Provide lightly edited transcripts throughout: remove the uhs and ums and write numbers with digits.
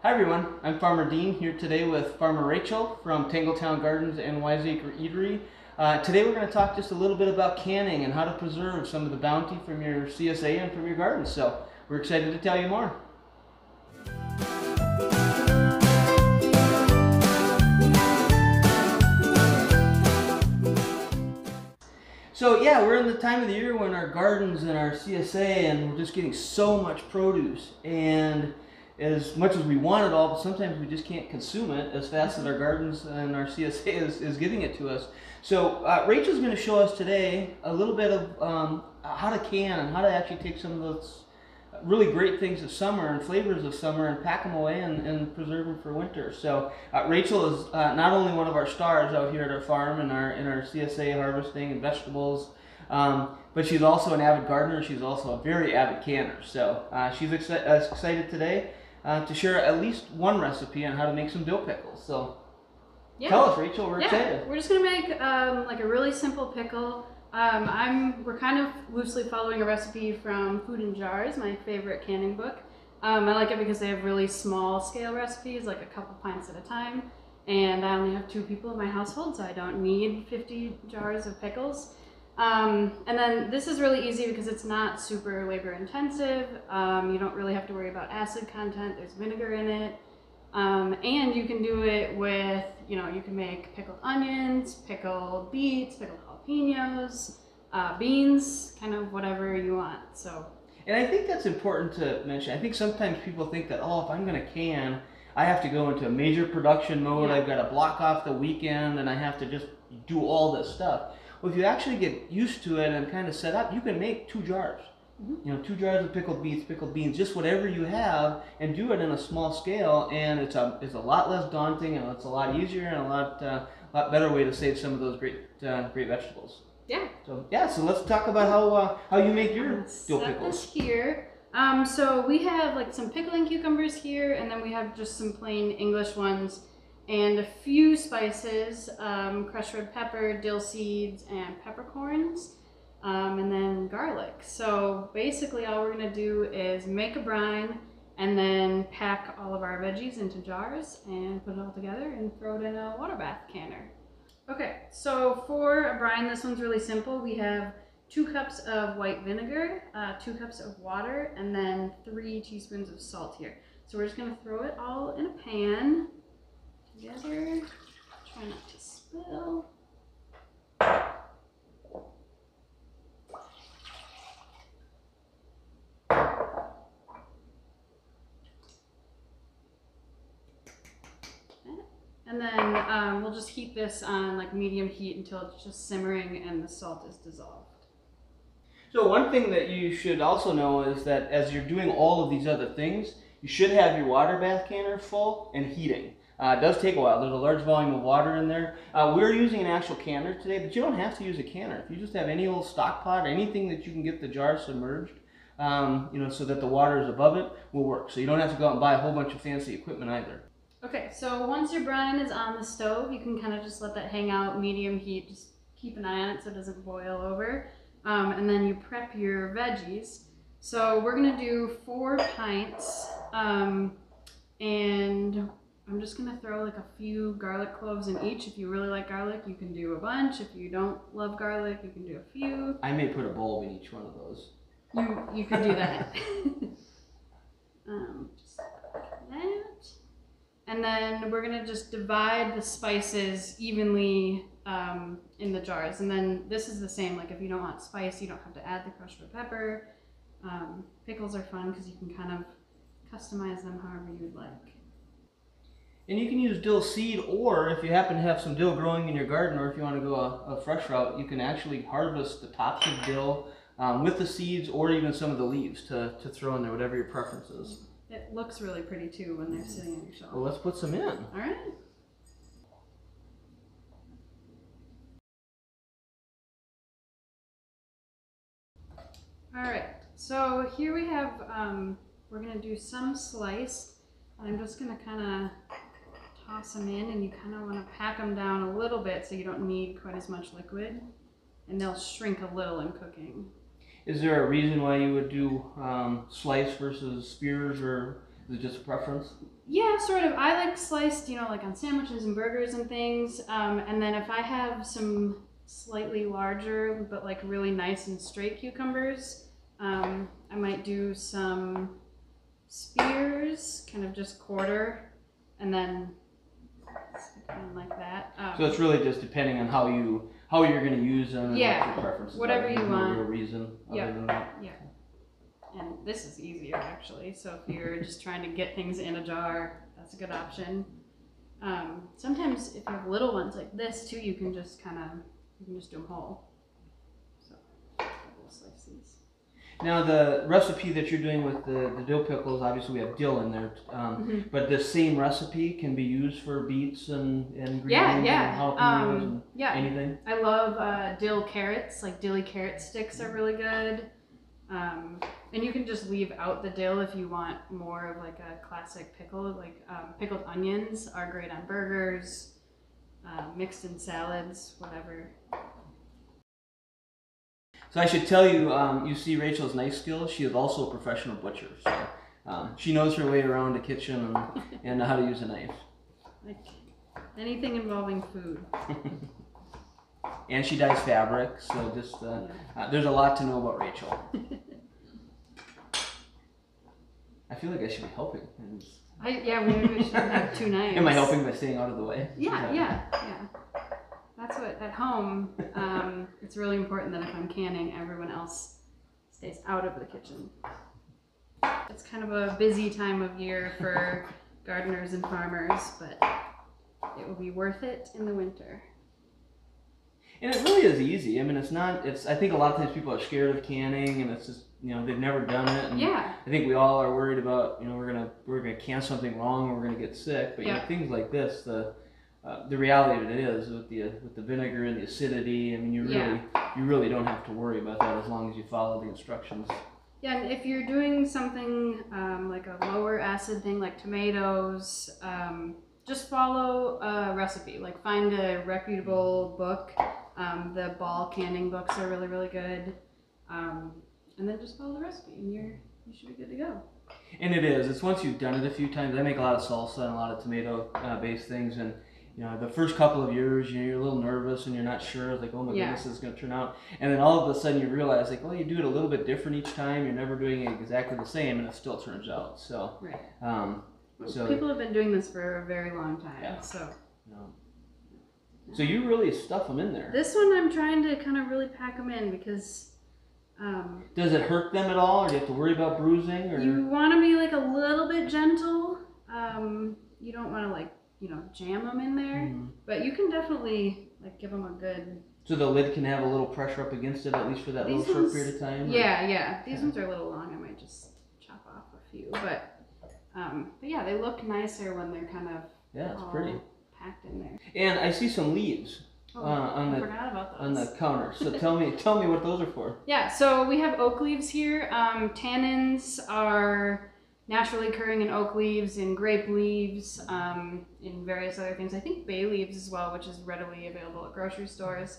Hi everyone, I'm Farmer Dean here today with Farmer Rachel from Tangletown Gardens and Wiseacre Eatery. Today we're going to talk just a little bit about canning and how to preserve some of the bounty from your CSA and from your gardens. So we're excited to tell you more. So yeah, we're in the time of the year when our gardens and our CSA and we're just getting so much produce, and as much as we want it all, but sometimes we just can't consume it as fast as our gardens and our CSA is giving it to us. So Rachel's going to show us today a little bit of how to can and how to actually take some of those really great things of summer and flavors of summer and pack them away and preserve them for winter. So Rachel is not only one of our stars out here at our farm in our CSA harvesting and vegetables, but she's also an avid gardener. She's also a very avid canner. So she's excited today to share at least one recipe on how to make some dill pickles. So yeah. Tell us, Rachel, we're excited. We're just gonna make like a really simple pickle. We're kind of loosely following a recipe from Food in Jars, my favorite canning book. I like it because they have really small scale recipes, like a couple pints at a time. And I only have 2 people in my household, so I don't need 50 jars of pickles. And then this is really easy because it's not super labor intensive. You don't really have to worry about acid content. There's vinegar in it. And you can do it with, you can make pickled onions, pickled beets, pickled jalapenos, beans, kind of whatever you want. So. And I think that's important to mention. I think sometimes people think that, oh, if I'm going to can, I have to go into a major production mode. Yeah. I've got to block off the weekend and I have to just do all this stuff. Well, if you actually get used to it and kind of set up, you can make 2 jars. Mm-hmm. 2 jars of pickled beets, pickled beans, just whatever you have, and do it in a small scale. And it's a lot less daunting, and it's a lot easier, and a lot better way to save some of those great vegetables. Yeah. So let's talk about how you make your dill pickles. This here. So we have like some pickling cucumbers here, and then we have just some plain English ones, and a few spices, crushed red pepper, dill seeds, and peppercorns, and then garlic. So basically all we're gonna do is make a brine and then pack all of our veggies into jars and put it all together and throw it in a water bath canner. Okay, so for a brine, this one's really simple. We have 2 cups of white vinegar, 2 cups of water, and then 3 teaspoons of salt here. So we're just gonna throw it all in a pan together. Try not to spill. And then we'll just heat this on like medium heat until it's just simmering and the salt is dissolved. So one thing that you should also know is that as you're doing all of these other things, you should have your water bath canner full and heating. It does take a while. There's a large volume of water in there. We're using an actual canner today, but you don't have to use a canner. If you just have any old stock pot, anything that you can get the jar submerged, so that the water is above it, will work. So you don't have to go out and buy a whole bunch of fancy equipment either. Okay, so once your brine is on the stove, you can kind of just let that hang out medium heat. Just keep an eye on it so it doesn't boil over. And then you prep your veggies. So we're gonna do 4 pints, and I'm just gonna throw like a few garlic cloves in each. If you really like garlic, you can do a bunch. If you don't love garlic, you can do a few. I may put a bulb in each one of those. You could do that. Just like that. And then we're gonna just divide the spices evenly in the jars. And then this is the same, like if you don't want spice, you don't have to add the crushed red pepper. Pickles are fun because you can kind of customize them however you'd like. And you can use dill seed, or if you happen to have some dill growing in your garden, or if you want to go a fresh route, you can actually harvest the tops of dill with the seeds, or even some of the leaves to throw in there, whatever your preference is. It looks really pretty too when they're sitting on your shelf. Well, let's put some in. All right. All right, so here we have, we're gonna do some sliced. I'm just gonna kind of toss them in, and you kind of want to pack them down a little bit so you don't need quite as much liquid, and they'll shrink a little in cooking. Is there a reason why you would do slice versus spears or Is it just a preference? Yeah, sort of. I like sliced, like on sandwiches and burgers and things. And then if I have some slightly larger but like really nice and straight cucumbers, I might do some spears, kind of just quarter, and then kind of like that. So it's really just depending on how you're going to use them and yeah, what your preferences whatever are. you There's want. No real reason other than that. Yeah. And this is easier actually. So if you're just trying to get things in a jar, that's a good option. Sometimes if you have little ones like this too, you can just do them whole. So we'll slice these. Now the recipe that you're doing with the dill pickles, obviously we have dill in there, but the same recipe can be used for beets and green beans and jalapenos and anything? I love dill carrots, like dilly carrot sticks are really good. And you can just leave out the dill if you want more of like a classic pickle, like pickled onions are great on burgers, mixed in salads, whatever. So I should tell you, you see Rachel's knife skills. She is also a professional butcher. So she knows her way around the kitchen and how to use a knife. Like anything involving food. And she dyes fabric, so just there's a lot to know about Rachel. I feel like I should be helping. Maybe we should have two knives. Am I helping by staying out of the way? Yeah. That's what, at home, it's really important that if I'm canning, everyone else stays out of the kitchen. It's kind of a busy time of year for gardeners and farmers, but it will be worth it in the winter. And it really is easy. I mean, I think a lot of times people are scared of canning, and it's just, they've never done it. And yeah. I think we all are worried about, we're gonna can something wrong, and we're gonna get sick. But things like this, the reality of it is with the vinegar and the acidity. I mean, you really don't have to worry about that as long as you follow the instructions. Yeah, and if you're doing something like a lower acid thing like tomatoes, just follow a recipe. Like find a reputable book. The Ball canning books are really, really good. And then just follow the recipe, and you should be good to go. And it is. It's once you've done it a few times. I make a lot of salsa and a lot of tomato-based things, and the first couple of years, you're a little nervous and you're not sure. It's like, oh my goodness, this is going to turn out. And then all of a sudden you realize, like, well, you do it a little bit different each time. You're never doing it exactly the same, and it still turns out. So, so people have been doing this for a very long time. Yeah. So. So you really stuff them in there. This one I'm trying to kind of really pack them in because. Does it hurt them at all, or do you have to worry about bruising? Or you want to be like a little bit gentle. You don't want to jam them in there, but you can definitely give them a good. So the lid can have a little pressure up against it, at least for that little short period of time. Yeah. These ones are a little long. I might just chop off a few, but yeah, they look nicer when they're kind of it's pretty packed in there. And I see some leaves. I forgot about those. On the counter. So tell me what those are for. Yeah, so we have oak leaves here. Tannins are naturally occurring in oak leaves, in grape leaves, in various other things. I think bay leaves as well, which is readily available at grocery stores.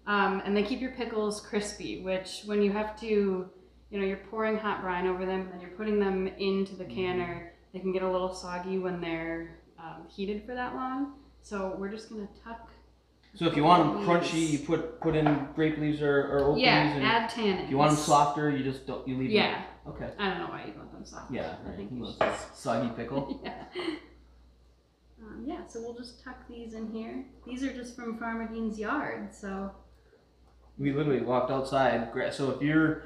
And they keep your pickles crispy, which when you have to, you're pouring hot brine over them and then you're putting them into the canner, they can get a little soggy when they're heated for that long. So we're just going to tuck. So if you want them crunchy, you put in grape leaves or oak leaves. Yeah, add tannins. If you want them softer, you just you leave them. Yeah. Okay. I don't know why you want them soft. Yeah, I think you want a soggy pickle. Yeah. So we'll just tuck these in here. These are just from Farmer Dean's yard, so. We literally walked outside. So if you're,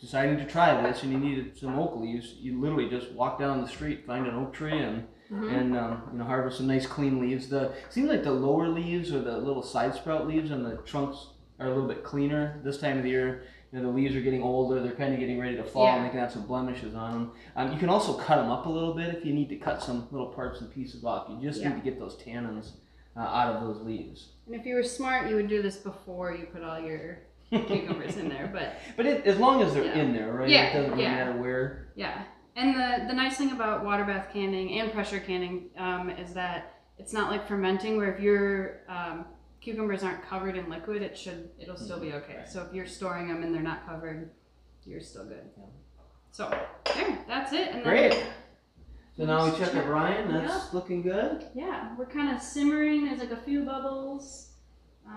deciding to try this and you needed some oak leaves, you literally just walk down the street, find an oak tree, and harvest some nice clean leaves. Seems like the lower leaves or the little side sprout leaves on the trunks are a little bit cleaner this time of the year. The leaves are getting older; they're kind of getting ready to fall, and they can have some blemishes on them. You can also cut them up a little bit if you need to cut some little parts and pieces off. You just need to get those tannins out of those leaves. And if you were smart, you would do this before you put all your cucumbers in there, but as long as they're in there, right? Yeah, it doesn't really matter where. Yeah. And the nice thing about water bath canning and pressure canning is that it's not like fermenting, where if your cucumbers aren't covered in liquid, it'll still be okay. So if you're storing them and they're not covered, you're still good. So there, that's it. And Great. Then so now we check our brine. That's looking good. Yeah, we're kind of simmering. There's like a few bubbles.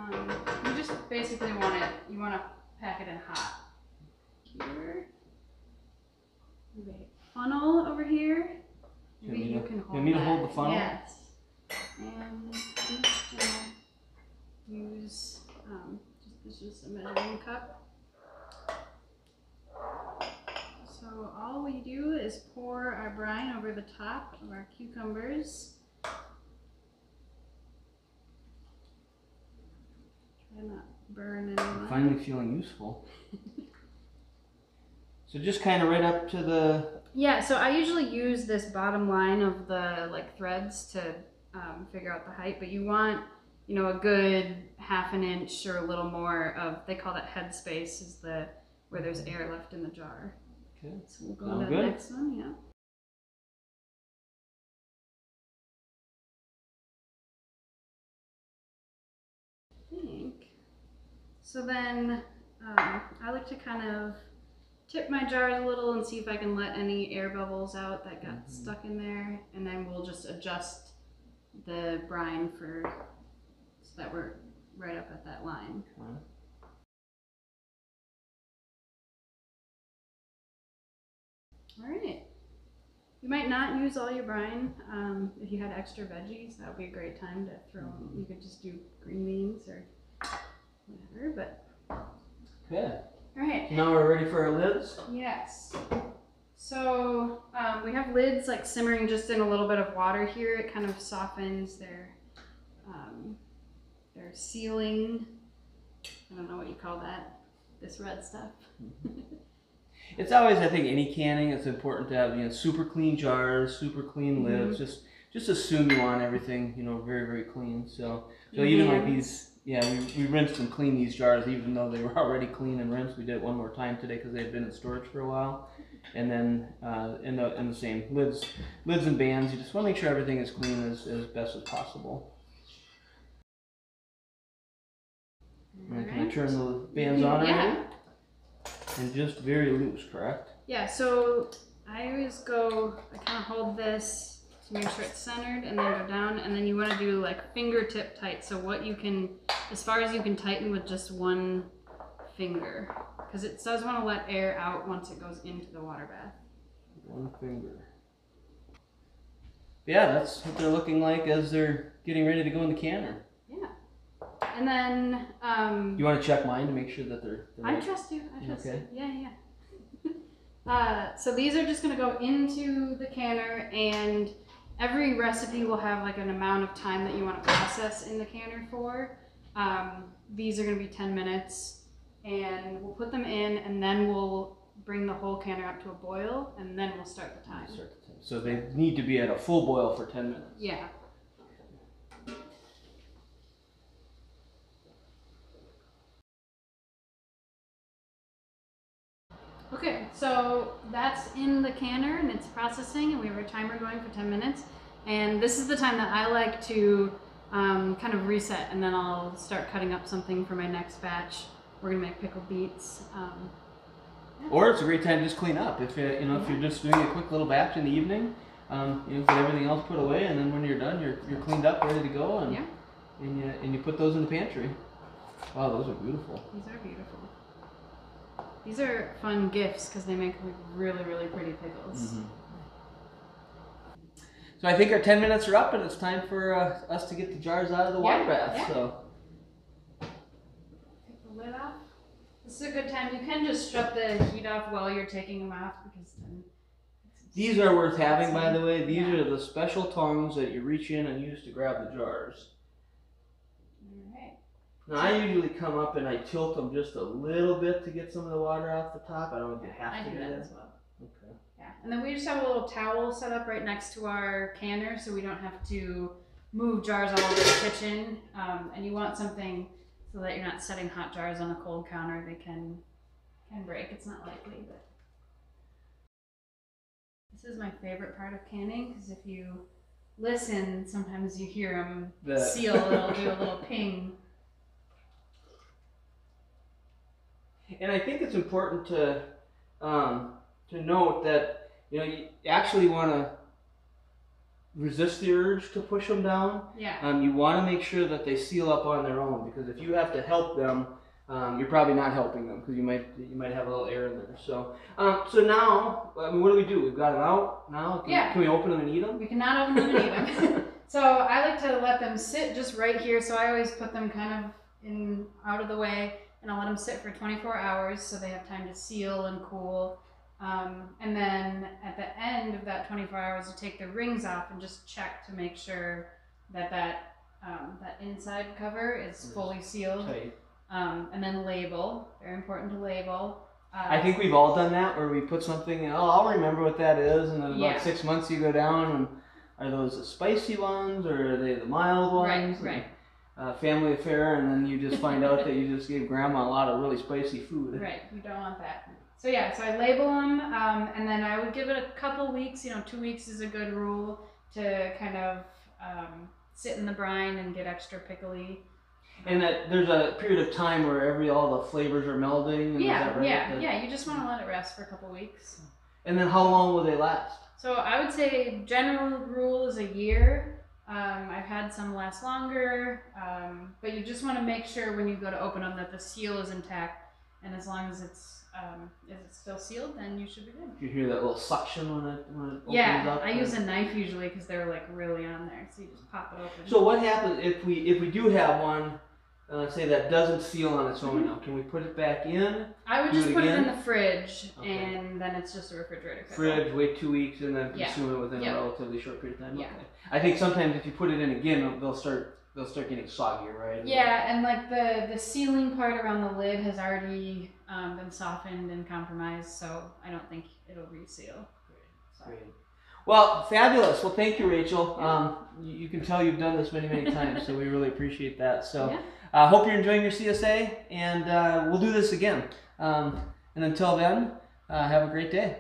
You just basically want it. You want to pack it in hot. Here, we have a funnel over here. Maybe you can hold. You want me to hold the funnel? Yes. And I'm just gonna use this is a measuring cup. So all we do is pour our brine over the top of our cucumbers. Try not to burn anyone. I'm finally feeling useful. So just kind of right up to the... Yeah, so I usually use this bottom line of the threads to figure out the height, but you want, a good ½ an inch or a little more of, they call that head space, is where there's air left in the jar. Okay. So we'll go to the next one, yeah. So then I like to kind of tip my jars a little and see if I can let any air bubbles out that got stuck in there, and then we'll just adjust the brine so that we're right up at that line. Okay. All right. You might not use all your brine. If you had extra veggies, that would be a great time to throw them. You could just do green beans or whatever, but... Okay. All right. Now we're ready for our lids? Yes. So we have lids simmering just in a little bit of water here. It kind of softens their sealing. I don't know what you call that. This red stuff. It's always, I think, any canning, it's important to have super clean jars, super clean lids. Just assume you want everything very, very clean. So even like these, we rinsed and cleaned these jars even though they were already clean and rinsed. We did it one more time today because they had been in storage for a while. And then in the same lids and bands, you just want to make sure everything is clean as best as possible. And can I turn the bands on already? And just very loose, correct? Yeah, so I always I kind of hold this to make sure it's centered and then go down, and then you want to do fingertip tight. So as far as you can tighten with just one finger, because it does want to let air out once it goes into the water bath. One finger. Yeah, that's what they're looking like as they're getting ready to go in the canner. Yeah. And then... you want to check mine to make sure that they're right? I trust you. You. Yeah. So these are just going to go into the canner, and every recipe will have an amount of time that you want to process in the canner for. These are going to be 10 minutes, and we'll put them in, and then we'll bring the whole canner up to a boil, and then we'll start the time. So they need to be at a full boil for 10 minutes. Yeah. Okay, so that's in the canner and it's processing, and we have our timer going for 10 minutes. And this is the time that I like to kind of reset, and then I'll start cutting up something for my next batch. We're gonna make pickled beets. Or it's a great time to just clean up. If if you're just doing a quick little batch in the evening, get everything else put away, and then when you're done, you're cleaned up, ready to go, and you put those in the pantry. Wow, those are beautiful. These are beautiful. These are fun gifts because they make really, really pretty pickles. So I think our 10 minutes are up, and it's time for us to get the jars out of the water bath. Yeah. So take the lid off. This is a good time. You can just shut the heat off while you're taking them off, because then... These are worth having, by the way. These are the special tongs that you reach in and use to grab the jars. Now I usually come up and I tilt them just a little bit to get some of the water off the top. I don't know if you have to do that as well. Okay. Yeah, and then we just have a little towel set up right next to our canner, so we don't have to move jars all over the kitchen. And you want something so that you're not setting hot jars on a cold counter. They can break. It's not likely, but this is my favorite part of canning, because if you listen, sometimes you hear them seal. It'll do a little ping. And I think it's important to to note that you actually want to resist the urge to push them down. Yeah. You want to make sure that they seal up on their own, because if you have to help them, you're probably not helping them, because you might have a little air in there. So so now, I mean, what do we do? We've got them out now. Can we open them and eat them? We cannot open them and eat them. So I like to let them sit just right here. So I always put them kind of out of the way, and I'll let them sit for 24 hours so they have time to seal and cool. And then at the end of that 24 hours, you take the rings off and just check to make sure that that inside cover is fully sealed. Tight. And then label. Very important to label. I think we've all done that, where we put something in, I'll remember what that is, and then about 6 months you go down, and are those the spicy ones, or are they the mild ones? Right. Family affair, and then you just find out that you just gave grandma a lot of really spicy food. Right, you don't want that. So yeah, so I label them, and then I would give it a couple weeks. 2 weeks is a good rule to kind of sit in the brine and get extra pickly. And that there's a period of time where all the flavors are melding. And is that right? Yeah. You just want to let it rest for a couple weeks. And then how long will they last? So I would say general rule is a year. I've had some last longer, but you just want to make sure when you go to open them that the seal is intact, and as long as it's still sealed, then you should be good. You hear that little suction when it opens up? Yeah, I use a knife usually because they're like really on there, so you just pop it open. So what happens if we do have one, say that doesn't seal on its own now? Can we put it back in? I would just put it in the fridge, and then it's just a refrigerator pickle. Fridge, wait 2 weeks, and then consume it within a relatively short period of time. Yeah. Okay. I think sometimes if you put it in again, they'll start getting soggier, right? Yeah, and like the sealing part around the lid has already been softened and compromised, so I don't think it'll reseal. Great. Well, fabulous. Well, thank you, Rachel. You can tell you've done this many, many times, so we really appreciate that. So I hope you're enjoying your CSA, and we'll do this again. And until then, have a great day.